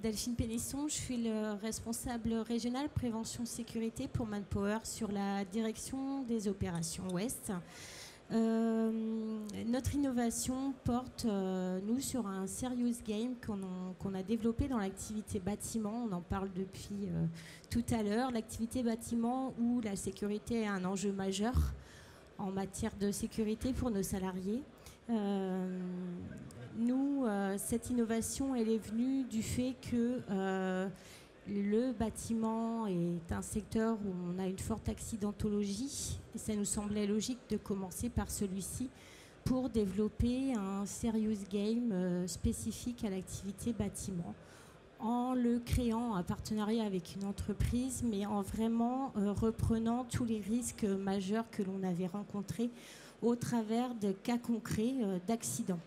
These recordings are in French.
Delphine Pénisson, je suis le responsable régional prévention sécurité pour Manpower sur la direction des opérations Ouest. Notre innovation porte, nous, sur un serious game qu'on a développé dans l'activité bâtiment. On en parle depuis tout à l'heure. L'activité bâtiment où la sécurité est un enjeu majeur en matière de sécurité pour nos salariés. Cette innovation, elle est venue du fait que le bâtiment est un secteur où on a une forte accidentologie et ça nous semblait logique de commencer par celui-ci pour développer un serious game spécifique à l'activité bâtiment en le créant en partenariat avec une entreprise mais en vraiment reprenant tous les risques majeurs que l'on avait rencontrés au travers de cas concrets d'accidents.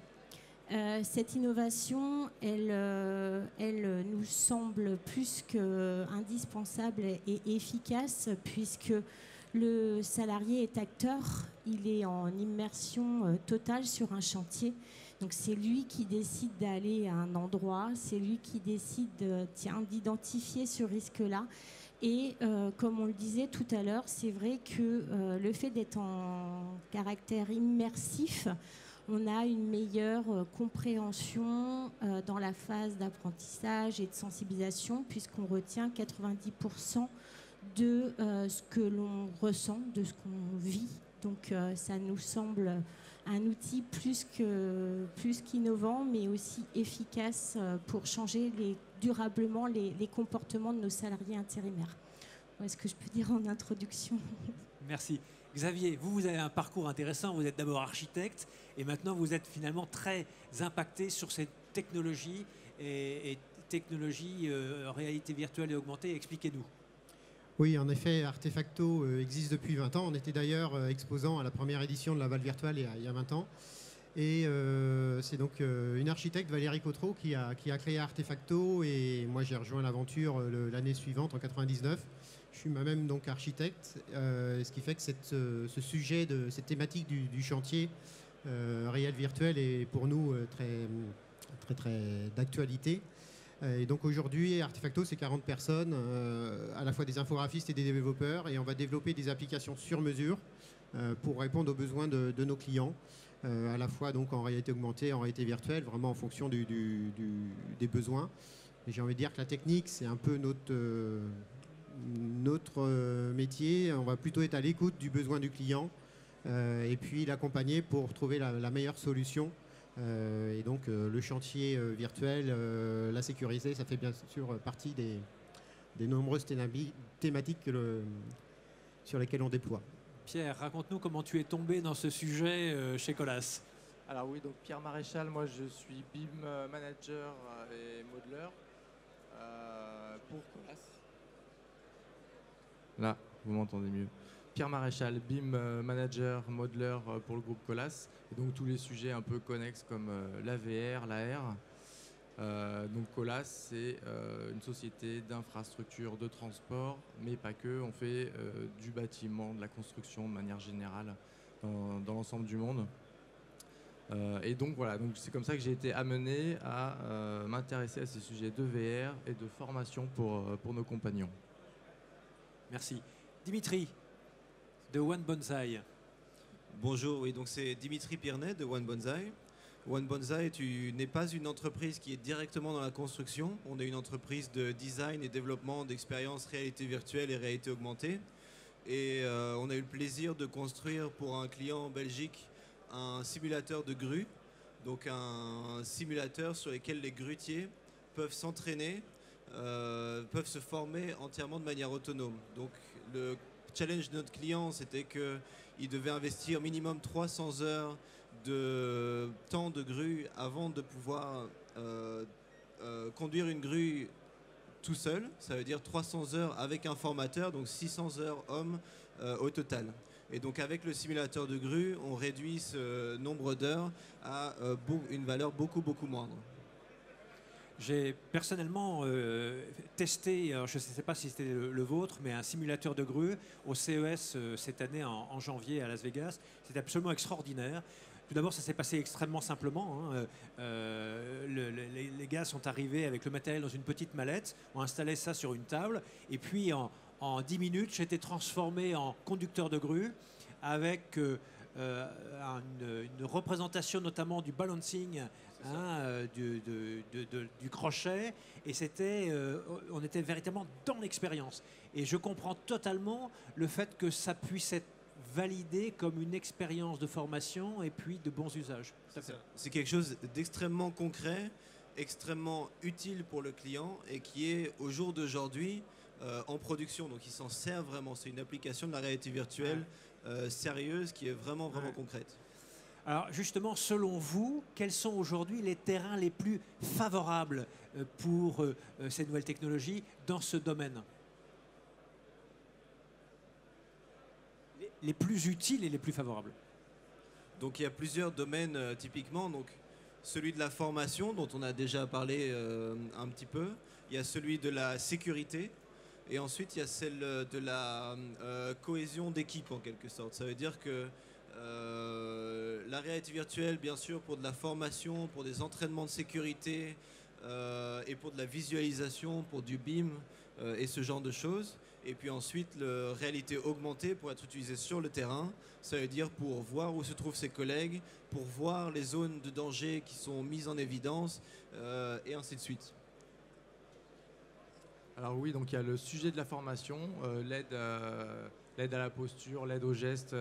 Cette innovation, elle nous semble plus qu'indispensable et efficace puisque le salarié est acteur, il est en immersion totale sur un chantier. Donc c'est lui qui décide d'aller à un endroit, c'est lui qui décide d'identifier ce risque-là. Et comme on le disait tout à l'heure, c'est vrai que le fait d'être en caractère immersif, on a une meilleure compréhension dans la phase d'apprentissage et de sensibilisation puisqu'on retient 90% de ce que l'on ressent, de ce qu'on vit. Donc ça nous semble un outil plus qu'innovant, mais aussi efficace pour changer durablement les comportements de nos salariés intérimaires. Voilà ce que je peux dire en introduction. Merci. Xavier, vous avez un parcours intéressant. Vous êtes d'abord architecte et maintenant vous êtes finalement très impacté sur cette technologie et technologie réalité virtuelle et augmentée. Expliquez-nous. Oui, en effet, Artefacto existe depuis 20 ans. On était d'ailleurs exposant à la première édition de la Val Virtuelle il y a 20 ans. Et c'est donc une architecte, Valérie Cotreau, qui a créé Artefacto. Et moi, j'ai rejoint l'aventure l'année suivante, en 99. Je suis moi-même donc architecte, ce qui fait que ce sujet, cette thématique du chantier réel virtuel est pour nous très d'actualité. Et donc aujourd'hui, Artefacto, c'est 40 personnes, à la fois des infographistes et des développeurs, et on va développer des applications sur mesure pour répondre aux besoins de nos clients, à la fois donc en réalité augmentée, en réalité virtuelle, vraiment en fonction des besoins. Et j'ai envie de dire que la technique, c'est un peu notre métier. On va plutôt être à l'écoute du besoin du client et puis l'accompagner pour trouver la meilleure solution. Et donc le chantier virtuel, la sécurité, ça fait bien sûr partie des nombreuses thématiques sur lesquelles on déploie. Pierre, raconte-nous comment tu es tombé dans ce sujet chez Colas. Alors oui, donc Pierre Maréchal, moi je suis BIM manager et modeler pour Colas. Là, vous m'entendez mieux. Pierre Maréchal, BIM manager, modeler pour le groupe Colas. Et donc tous les sujets un peu connexes comme la VR, l'AR. Donc Colas, c'est une société d'infrastructure de transport, mais pas que. On fait du bâtiment, de la construction de manière générale dans l'ensemble du monde. Et donc voilà, donc c'est comme ça que j'ai été amené à m'intéresser à ces sujets de VR et de formation pour nos compagnons. Merci. Dimitri, de One Bonsai. Bonjour, oui, donc c'est Dimitri Pirnet de One Bonsai. One Bonsai n'est pas une entreprise qui est directement dans la construction. On est une entreprise de design et développement d'expériences réalité virtuelle et réalité augmentée. Et on a eu le plaisir de construire pour un client en Belgique un simulateur de grue. Donc un simulateur sur lequel les grutiers peuvent s'entraîner, peuvent se former entièrement de manière autonome. Donc le challenge de notre client, c'était qu'il devait investir minimum 300 heures de temps de grue avant de pouvoir conduire une grue tout seul. Ça veut dire 300 heures avec un formateur, donc 600 heures hommes au total. Et donc avec le simulateur de grue, on réduit ce nombre d'heures à une valeur beaucoup moindre. J'ai personnellement testé, alors je ne sais pas si c'était le vôtre, mais un simulateur de grue au CES cette année en janvier à Las Vegas. C'était absolument extraordinaire. Tout d'abord, ça s'est passé extrêmement simplement. Hein. Les gars sont arrivés avec le matériel dans une petite mallette, ont installé ça sur une table, et puis en 10 minutes, j'étais transformé en conducteur de grue avec une représentation notamment du balancing, hein, du crochet, et on était véritablement dans l'expérience. Et je comprends totalement le fait que ça puisse être validé comme une expérience de formation et puis de bons usages. C'est quelque chose d'extrêmement concret, extrêmement utile pour le client et qui est au jour d'aujourd'hui en production. Donc il s'en sert vraiment. C'est une application de la réalité virtuelle sérieuse qui est vraiment concrète. Alors justement, selon vous, quels sont aujourd'hui les terrains les plus favorables pour ces nouvelles technologies dans ce domaine ? Les plus utiles et les plus favorables. Donc il y a plusieurs domaines typiquement. Donc celui de la formation dont on a déjà parlé un petit peu. Il y a celui de la sécurité. Et ensuite il y a celle de la cohésion d'équipe en quelque sorte. Ça veut dire que la réalité virtuelle, bien sûr, pour de la formation, pour des entraînements de sécurité et pour de la visualisation, pour du BIM et ce genre de choses. Et puis ensuite, la réalité augmentée pour être utilisée sur le terrain. Ça veut dire pour voir où se trouvent ses collègues, pour voir les zones de danger qui sont mises en évidence et ainsi de suite. Alors oui, donc il y a le sujet de la formation, l'aide à la posture, l'aide aux gestes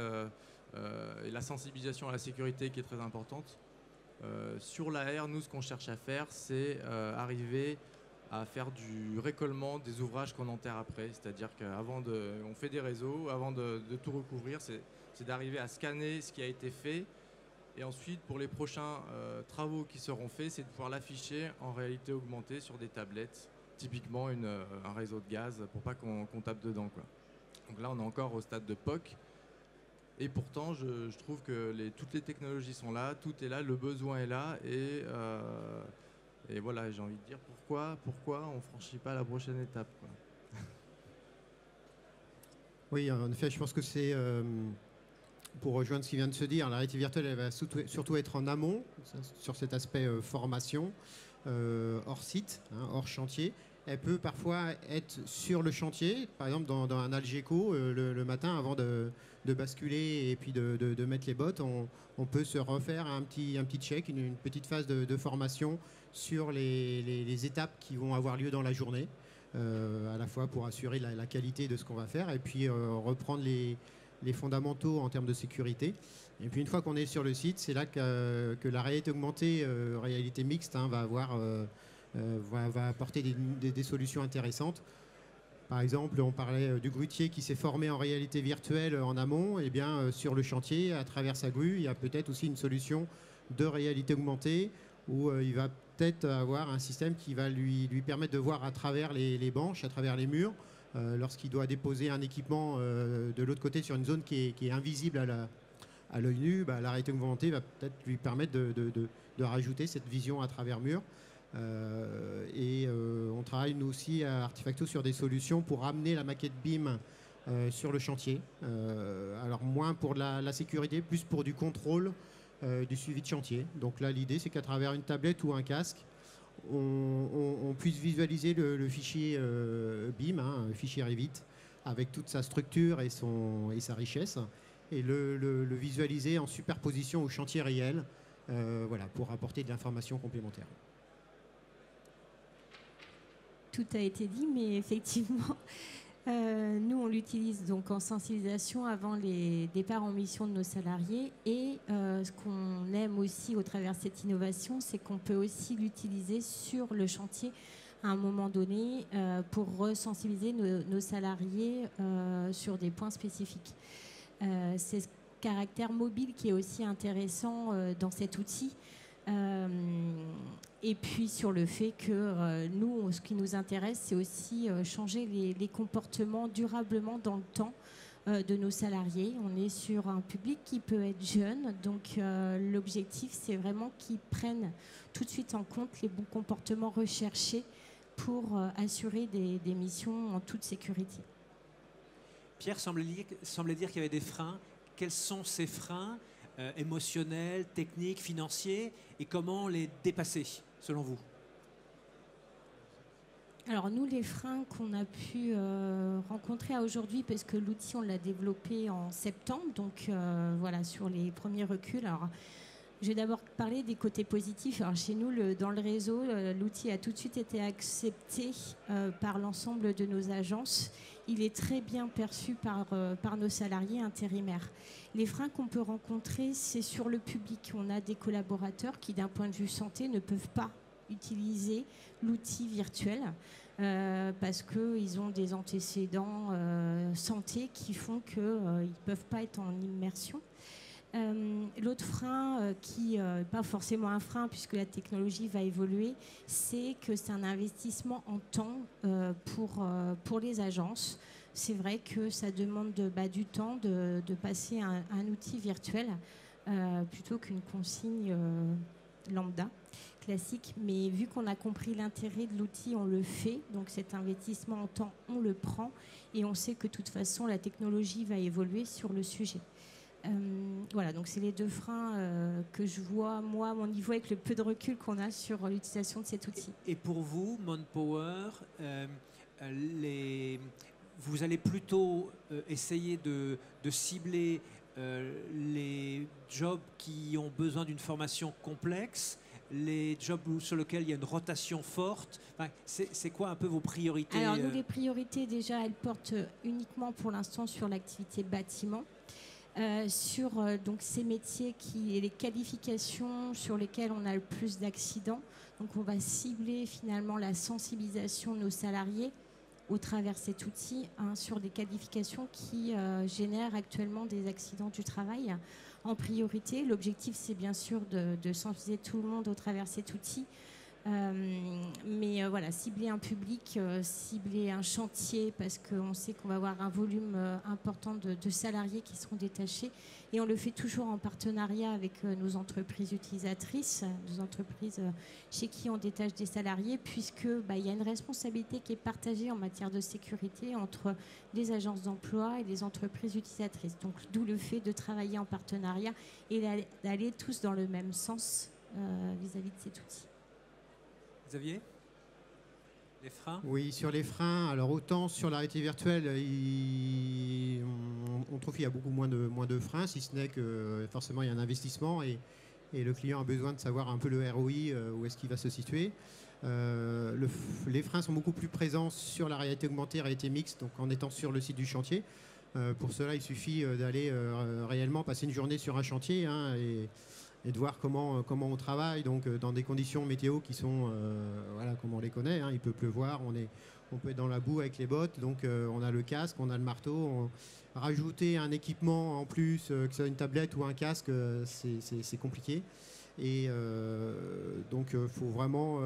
et la sensibilisation à la sécurité qui est très importante. Sur l'AR, nous, ce qu'on cherche à faire, c'est arriver à faire du récollement des ouvrages qu'on enterre après. C'est-à-dire on fait des réseaux, avant de tout recouvrir, c'est d'arriver à scanner ce qui a été fait. Et ensuite, pour les prochains travaux qui seront faits, c'est de pouvoir l'afficher en réalité augmentée sur des tablettes, typiquement un réseau de gaz, pour pas qu'on tape dedans, quoi. Donc là, on est encore au stade de POC. Et pourtant, je trouve que toutes les technologies sont là, tout est là, le besoin est là. Et voilà, j'ai envie de dire pourquoi on ne franchit pas la prochaine étape, quoi. Oui, en effet, je pense que c'est, pour rejoindre ce qui vient de se dire, la réalité virtuelle, elle va surtout être en amont, sur cet aspect formation, hors site, hein, hors chantier. Elle peut parfois être sur le chantier, par exemple dans un Algeco, le matin, avant de basculer et puis de mettre les bottes, on peut se refaire un petit check, une petite phase de formation sur les étapes qui vont avoir lieu dans la journée, à la fois pour assurer la qualité de ce qu'on va faire et puis reprendre les fondamentaux en termes de sécurité. Et puis une fois qu'on est sur le site, c'est là que la réalité augmentée, réalité mixte, hein, va apporter des solutions intéressantes. Par exemple, on parlait du grutier qui s'est formé en réalité virtuelle en amont. Et bien, sur le chantier, à travers sa grue, il y a peut-être aussi une solution de réalité augmentée où il va peut-être avoir un système qui va lui permettre de voir à travers les banches, à travers les murs, lorsqu'il doit déposer un équipement de l'autre côté sur une zone qui est invisible à l'œil nu. La réalité augmentée va peut-être lui permettre de rajouter cette vision à travers mur. On travaille nous aussi à Artefacto sur des solutions pour amener la maquette BIM sur le chantier. Alors moins pour la sécurité, plus pour du contrôle du suivi de chantier. Donc là, l'idée, c'est qu'à travers une tablette ou un casque, on puisse visualiser le fichier BIM, hein, un fichier Revit, avec toute sa structure et sa richesse, et le visualiser en superposition au chantier réel, voilà, pour apporter de l'information complémentaire. Tout a été dit, mais effectivement, nous, on l'utilise donc en sensibilisation avant les départs en mission de nos salariés. Et ce qu'on aime aussi au travers de cette innovation, c'est qu'on peut aussi l'utiliser sur le chantier à un moment donné pour resensibiliser nos salariés sur des points spécifiques. C'est ce caractère mobile qui est aussi intéressant dans cet outil. Et puis sur le fait que nous, ce qui nous intéresse, c'est aussi changer les comportements durablement dans le temps de nos salariés. On est sur un public qui peut être jeune, donc l'objectif c'est vraiment qu'ils prennent tout de suite en compte les bons comportements recherchés pour assurer des missions en toute sécurité. Pierre semblait dire qu'il y avait des freins. Quels sont ces freins émotionnels, techniques, financiers, et comment les dépasser, selon vous? Alors nous, les freins qu'on a pu rencontrer aujourd'hui, parce que l'outil, on l'a développé en septembre, donc voilà, sur les premiers reculs. Alors, je vais d'abord parler des côtés positifs. Alors, chez nous, dans le réseau, l'outil a tout de suite été accepté par l'ensemble de nos agences. Il est très bien perçu par nos salariés intérimaires. Les freins qu'on peut rencontrer, c'est sur le public. On a des collaborateurs qui, d'un point de vue santé, ne peuvent pas utiliser l'outil virtuel parce qu'ils ont des antécédents santé qui font qu'ils ne peuvent pas être en immersion. L'autre frein, qui n'est pas forcément un frein puisque la technologie va évoluer, c'est que c'est un investissement en temps pour les agences. C'est vrai que ça demande du temps de passer un outil virtuel plutôt qu'une consigne lambda, classique. Mais vu qu'on a compris l'intérêt de l'outil, on le fait. Donc cet investissement en temps, on le prend. Et on sait que de toute façon, la technologie va évoluer sur le sujet. Voilà, donc c'est les deux freins que je vois, moi, à mon niveau, avec le peu de recul qu'on a sur l'utilisation de cet outil. Et pour vous, Manpower, vous allez plutôt essayer de cibler les jobs qui ont besoin d'une formation complexe, les jobs sur lesquels il y a une rotation forte. Enfin, c'est quoi un peu vos priorités? Alors nous, les priorités, déjà, elles portent uniquement pour l'instant sur l'activité bâtiment. Sur donc ces métiers et les qualifications sur lesquelles on a le plus d'accidents. Donc on va cibler finalement la sensibilisation de nos salariés au travers de cet outil sur des qualifications qui génèrent actuellement des accidents du travail. En priorité, l'objectif c'est bien sûr de sensibiliser tout le monde au travers de cet outil. Mais voilà, cibler un public, cibler un chantier, parce qu'on sait qu'on va avoir un volume important de salariés qui seront détachés. Et on le fait toujours en partenariat avec nos entreprises utilisatrices, nos entreprises chez qui on détache des salariés, puisque il y a une responsabilité qui est partagée en matière de sécurité entre les agences d'emploi et les entreprises utilisatrices. Donc d'où le fait de travailler en partenariat et d'aller tous dans le même sens vis-à-vis de cet outil. Xavier, les freins? Oui, sur les freins, alors autant sur la réalité virtuelle, on trouve qu'il y a beaucoup moins de freins, si ce n'est que forcément il y a un investissement et le client a besoin de savoir un peu le ROI, où est-ce qu'il va se situer. Les freins sont beaucoup plus présents sur la réalité augmentée, réalité mixte, donc en étant sur le site du chantier. Pour cela, il suffit d'aller réellement passer une journée sur un chantier et de voir comment on travaille, donc dans des conditions météo qui sont voilà, comme on les connaît, il peut pleuvoir, on peut être dans la boue avec les bottes, donc on a le casque, on a le marteau. Rajouter un équipement en plus, que ce soit une tablette ou un casque, c'est compliqué. Et donc il faut vraiment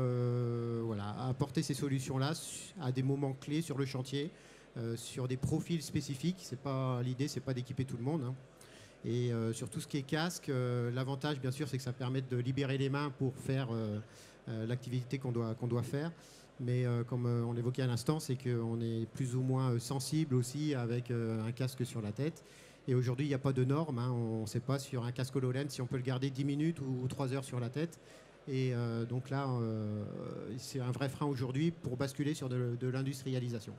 voilà, apporter ces solutions-là à des moments clés sur le chantier, sur des profils spécifiques. L'idée, c'est pas d'équiper tout le monde. Et sur tout ce qui est casque, l'avantage bien sûr c'est que ça permet de libérer les mains pour faire l'activité qu'on doit faire. Mais comme on l'évoquait à l'instant, c'est qu'on est plus ou moins sensible aussi avec un casque sur la tête. Et aujourd'hui, il n'y a pas de normes. On ne sait pas sur un casque HoloLens si on peut le garder 10 minutes ou 3 heures sur la tête. Et donc là, c'est un vrai frein aujourd'hui pour basculer sur de l'industrialisation.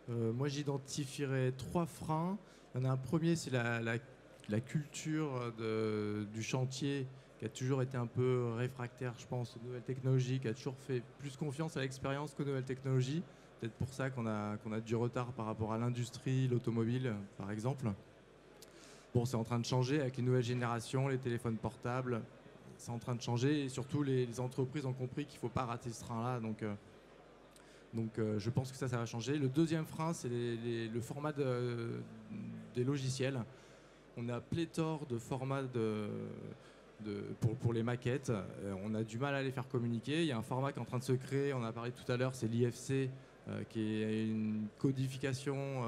Moi, j'identifierais 3 freins. Il y en a un premier, c'est la culture du chantier qui a toujours été un peu réfractaire, je pense, aux nouvelles technologies, qui a toujours fait plus confiance à l'expérience qu'aux nouvelles technologies. Peut-être pour ça qu'on a du retard par rapport à l'industrie, l'automobile, par exemple. Bon, c'est en train de changer avec les nouvelles générations, les téléphones portables. C'est en train de changer et surtout, les entreprises ont compris qu'il ne faut pas rater ce train-là. Donc je pense que ça va changer. Le deuxième frein, c'est le format des logiciels. On a pléthore de formats pour les maquettes. On a du mal à les faire communiquer. Il y a un format qui est en train de se créer, on a parlé tout à l'heure, c'est l'IFC, qui est une codification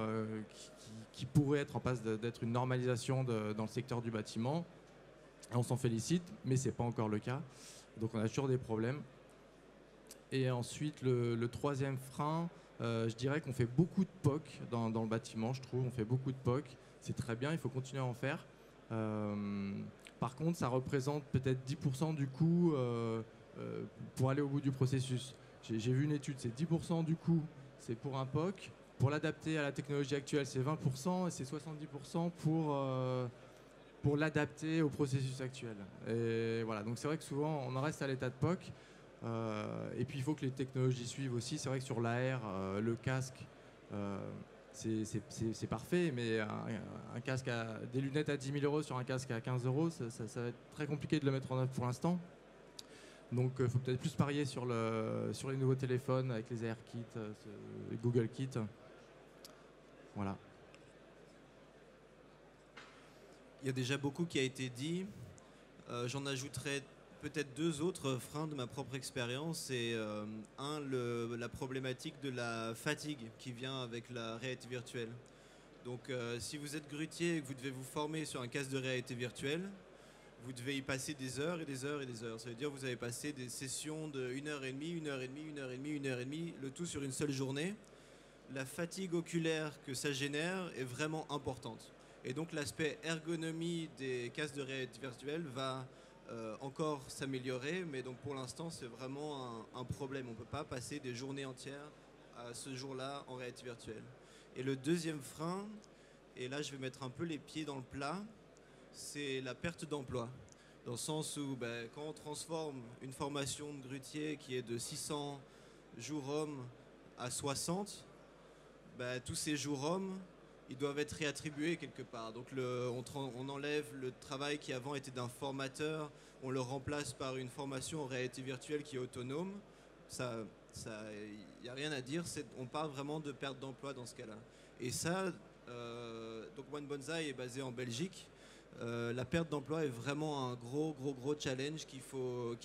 qui pourrait être en passe d'être une normalisation dans le secteur du bâtiment. Et on s'en félicite, mais ce n'est pas encore le cas. Donc on a toujours des problèmes. Et ensuite, le troisième frein, je dirais qu'on fait beaucoup de POC dans le bâtiment, je trouve. On fait beaucoup de POC. C'est très bien, il faut continuer à en faire. Par contre, ça représente peut-être 10% du coût pour aller au bout du processus. J'ai vu une étude, c'est 10% du coût, c'est pour un POC. Pour l'adapter à la technologie actuelle, c'est 20% et c'est 70% pour l'adapter au processus actuel. Et voilà, donc c'est vrai que souvent, on en reste à l'état de POC. Et puis, il faut que les technologies suivent aussi. C'est vrai que sur l'AR, le casque, c'est parfait, mais un casque des lunettes à 10 000 € sur un casque à 15 €, ça va être très compliqué de le mettre en œuvre pour l'instant. Donc il faut peut-être plus parier sur les nouveaux téléphones avec les AirKit, les Google Kit. Voilà. Il y a déjà beaucoup qui a été dit. J'en ajouterai peut-être deux autres freins de ma propre expérience. C'est la problématique de la fatigue qui vient avec la réalité virtuelle. Donc si vous êtes grutier et que vous devez vous former sur un casque de réalité virtuelle, vous devez y passer des heures et des heures et des heures. Ça veut dire que vous avez passé des sessions de 1h30, 1h30, 1h30, 1h30, le tout sur une seule journée. La fatigue oculaire que ça génère est vraiment importante. Et donc l'aspect ergonomie des casques de réalité virtuelle va encore s'améliorer, mais donc pour l'instant c'est vraiment un problème. On ne peut pas passer des journées entières à ce jour-là en réalité virtuelle. Et le deuxième frein, et là je vais mettre un peu les pieds dans le plat, c'est la perte d'emploi. Dans le sens où quand on transforme une formation de grutier qui est de 600 jours hommes à 60, tous ces jours hommes, ils doivent être réattribués quelque part. Donc on enlève le travail qui avant était d'un formateur, on le remplace par une formation en réalité virtuelle qui est autonome. Il n'y a rien à dire, on parle vraiment de perte d'emploi dans ce cas-là. Et ça, donc One Bonsai est basé en Belgique. La perte d'emploi est vraiment un gros challenge qu'il faut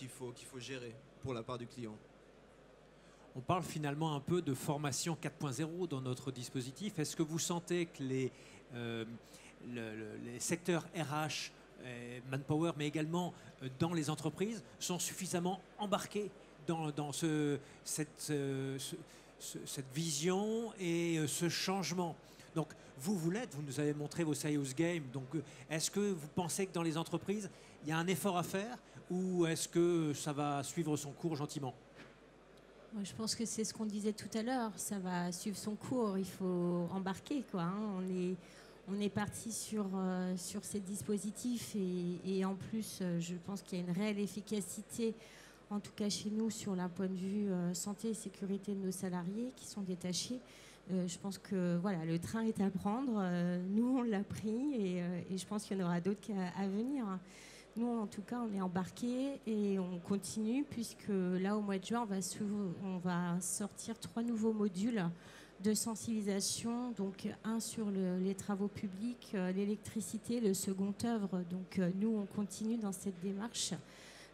gérer pour la part du client. On parle finalement un peu de formation 4.0 dans notre dispositif. Est-ce que vous sentez que les secteurs RH, Manpower, mais également dans les entreprises, sont suffisamment embarqués dans cette vision et ce changement? Donc vous l'êtes, vous nous avez montré vos Sales Games. Donc est-ce que vous pensez que dans les entreprises, il y a un effort à faire ou est-ce que ça va suivre son cours gentiment? Moi, je pense que c'est ce qu'on disait tout à l'heure, ça va suivre son cours, il faut embarquer, quoi, hein. On est parti sur ces dispositifs et en plus, je pense qu'il y a une réelle efficacité, en tout cas chez nous, sur le point de vue santé et sécurité de nos salariés qui sont détachés. Je pense que voilà, le train est à prendre, nous on l'a pris et je pense qu'il y en aura d'autres à venir. Nous, en tout cas, on est embarqués et on continue puisque là, au mois de juin, on va sortir 3 nouveaux modules de sensibilisation. Donc, un sur les travaux publics, l'électricité, le second œuvre. Donc, nous, on continue dans cette démarche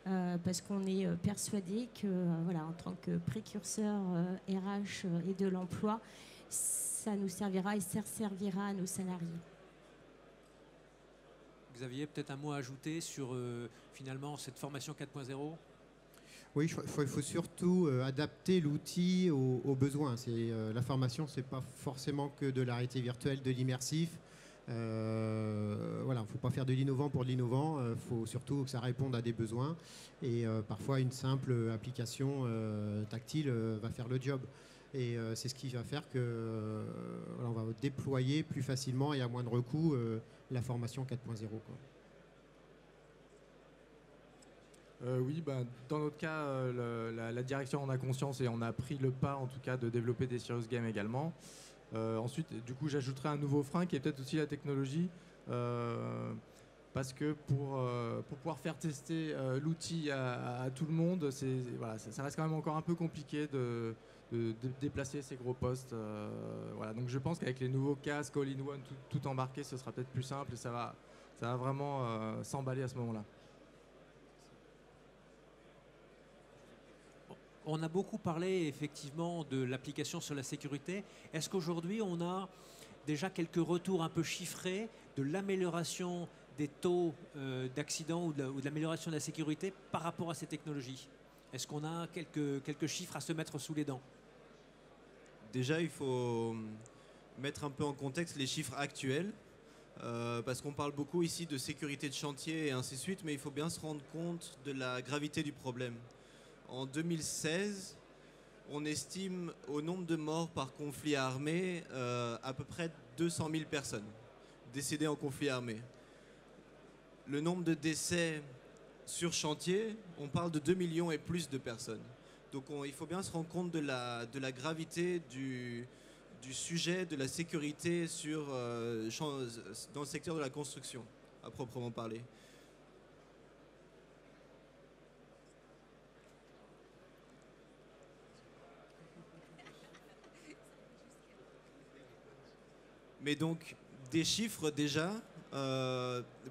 parce qu'on est persuadé que, voilà, en tant que précurseur RH et de l'emploi, ça nous servira et ça servira à nos salariés. Xavier, peut-être un mot à ajouter sur finalement cette formation 4.0? Oui, il faut surtout adapter l'outil aux besoins. La formation, ce n'est pas forcément que de la réalité virtuelle, de l'immersif. Voilà, il ne faut pas faire de l'innovant pour de l'innovant. Il faut surtout que ça réponde à des besoins. Et parfois, une simple application tactile va faire le job. Et c'est ce qui va faire que on va déployer plus facilement et à moindre coût la formation 4.0. Oui, dans notre cas, la direction en a conscience et on a pris le pas en tout cas de développer des serious games également. Ensuite, du coup, j'ajouterai un nouveau frein qui est peut-être aussi la technologie. Parce que pour pouvoir faire tester l'outil à tout le monde, voilà, ça reste quand même encore un peu compliqué de déplacer ces gros postes. Voilà. Donc je pense qu'avec les nouveaux casques all-in-one, tout embarqué, ce sera peut-être plus simple et ça va vraiment s'emballer à ce moment-là. On a beaucoup parlé effectivement de l'application sur la sécurité. Est-ce qu'aujourd'hui on a déjà quelques retours un peu chiffrés de l'amélioration des taux d'accidents ou de l'amélioration de la sécurité par rapport à ces technologies? Est-ce qu'on a quelques chiffres à se mettre sous les dents? Déjà, il faut mettre un peu en contexte les chiffres actuels, parce qu'on parle beaucoup ici de sécurité de chantier et ainsi de suite, mais il faut bien se rendre compte de la gravité du problème. En 2016, on estime au nombre de morts par conflit armé à peu près 200 000 personnes décédées en conflit armé. Le nombre de décès sur chantier, on parle de 2 millions et plus de personnes. Donc il faut bien se rendre compte de la gravité du sujet de la sécurité dans le secteur de la construction, à proprement parler. Mais donc, des chiffres déjà,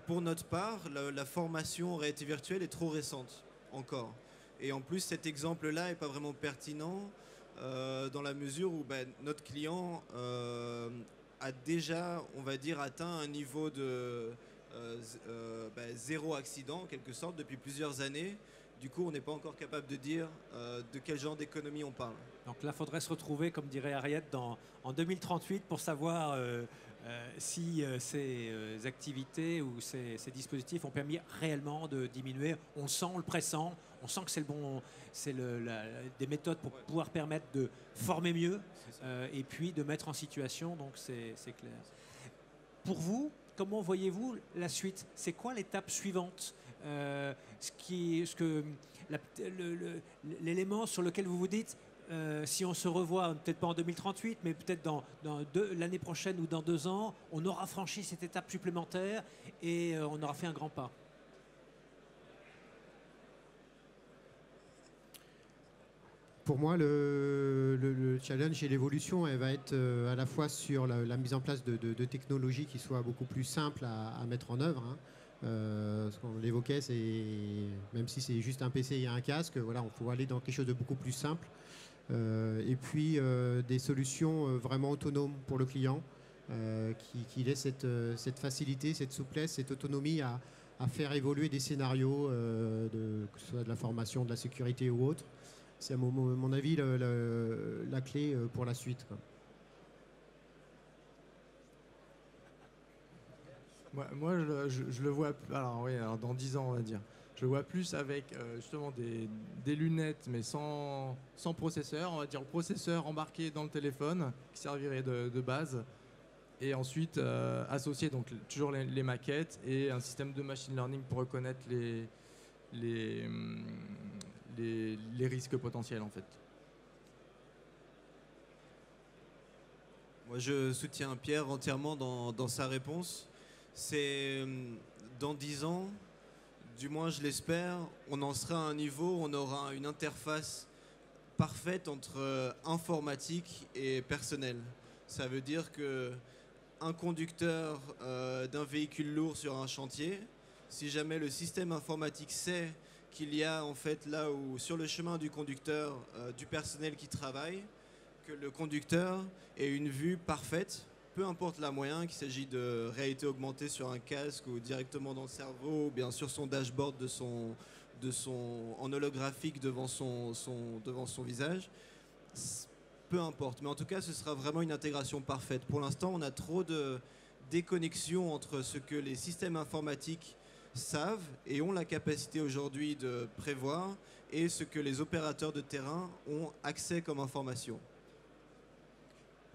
pour notre part, la formation en réalité virtuelle est trop récente encore. Et en plus, cet exemple-là n'est pas vraiment pertinent dans la mesure où notre client a déjà, on va dire, atteint un niveau de zéro accident, en quelque sorte, depuis plusieurs années. Du coup, on n'est pas encore capable de dire de quel genre d'économie on parle. Donc là, il faudrait se retrouver, comme dirait Ariette, en 2038 pour savoir si ces activités ou ces dispositifs ont permis réellement de diminuer. On sent, on le pressent, on sent que c'est des méthodes pour pouvoir permettre de former mieux et puis de mettre en situation, donc c'est clair. Pour vous, comment voyez-vous la suite? C'est quoi l'étape suivante? L'élément sur lequel vous vous dites si on se revoit, peut-être pas en 2038, mais peut-être l'année prochaine ou dans 2 ans, on aura franchi cette étape supplémentaire et on aura fait un grand pas. Pour moi, le challenge et l'évolution, elle va être à la fois sur la mise en place de technologies qui soient beaucoup plus simples à mettre en œuvre. Ce qu'on l'évoquait, même si c'est juste un PC et un casque, voilà, on faut aller dans quelque chose de beaucoup plus simple. Et puis des solutions vraiment autonomes pour le client, qui laissent cette facilité, cette souplesse, cette autonomie à faire évoluer des scénarios, que ce soit de la formation, de la sécurité ou autre. C'est à mon avis la clé pour la suite, quoi. Moi je le vois, alors dans 10 ans on va dire, je le vois plus avec justement des lunettes mais sans processeur, on va dire le processeur embarqué dans le téléphone qui servirait de base, et ensuite associé donc toujours les maquettes et un système de machine learning pour reconnaître les risques potentiels en fait. Moi je soutiens Pierre entièrement dans sa réponse. C'est dans 10 ans, du moins je l'espère, on en sera à un niveau où on aura une interface parfaite entre informatique et personnel. Ça veut dire qu'un conducteur d'un véhicule lourd sur un chantier, si jamais le système informatique sait qu'il y a en fait là où sur le chemin du conducteur du personnel qui travaille, que le conducteur ait une vue parfaite, peu importe la moyen, qu'il s'agit de réalité augmentée sur un casque ou directement dans le cerveau, ou bien sur son dashboard en holographique devant son visage, peu importe. Mais en tout cas, ce sera vraiment une intégration parfaite. Pour l'instant, on a trop de déconnexion entre ce que les systèmes informatiques savent et ont la capacité aujourd'hui de prévoir et ce que les opérateurs de terrain ont accès comme information.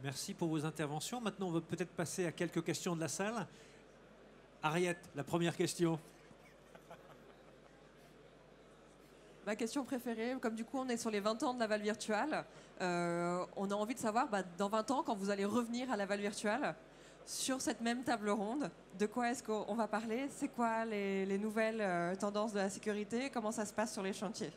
Merci pour vos interventions. Maintenant, on va peut-être passer à quelques questions de la salle. Ariette, la première question. Ma question préférée, comme du coup on est sur les 20 ans de Laval Virtual, on a envie de savoir, dans 20 ans, quand vous allez revenir à Laval Virtual, sur cette même table ronde, de quoi est-ce qu'on va parler? C'est quoi les nouvelles tendances de la sécurité? Comment ça se passe sur les chantiers?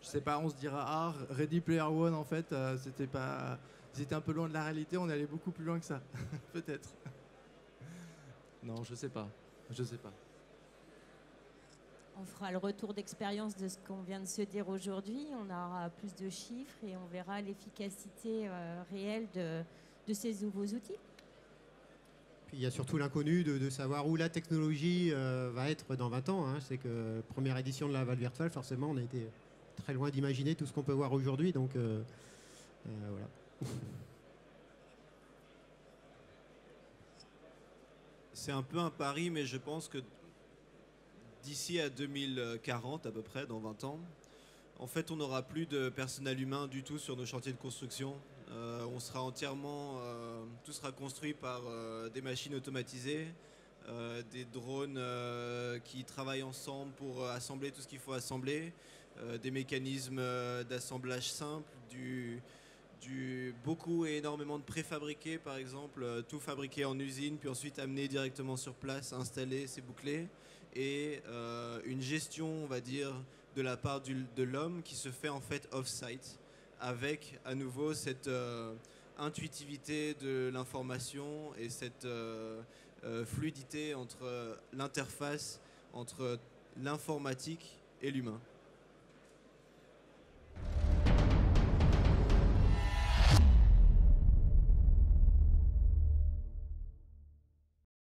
Je sais pas, on se dira Ready Player One en fait, c'était un peu loin de la réalité, on est allé beaucoup plus loin que ça, peut-être. Non, je sais pas. On fera le retour d'expérience de ce qu'on vient de se dire aujourd'hui. On aura plus de chiffres et on verra l'efficacité réelle de ces nouveaux outils. Puis il y a surtout l'inconnu de savoir où la technologie va être dans 20 ans. Hein. C'est que première édition de la Val Virtual, forcément, on a été très loin d'imaginer tout ce qu'on peut voir aujourd'hui. Donc voilà. C'est un peu un pari, mais je pense que d'ici à 2040, à peu près, dans 20 ans, en fait, on n'aura plus de personnel humain du tout sur nos chantiers de construction. On sera entièrement, tout sera construit par des machines automatisées, des drones qui travaillent ensemble pour assembler tout ce qu'il faut assembler, des mécanismes d'assemblage simple, beaucoup et énormément de préfabriqués, par exemple, tout fabriqué en usine, puis ensuite amené directement sur place, installé, c'est bouclé, et une gestion, on va dire, de la part de l'homme qui se fait en fait off-site, avec à nouveau cette intuitivité de l'information et cette fluidité entre l'interface entre l'informatique et l'humain.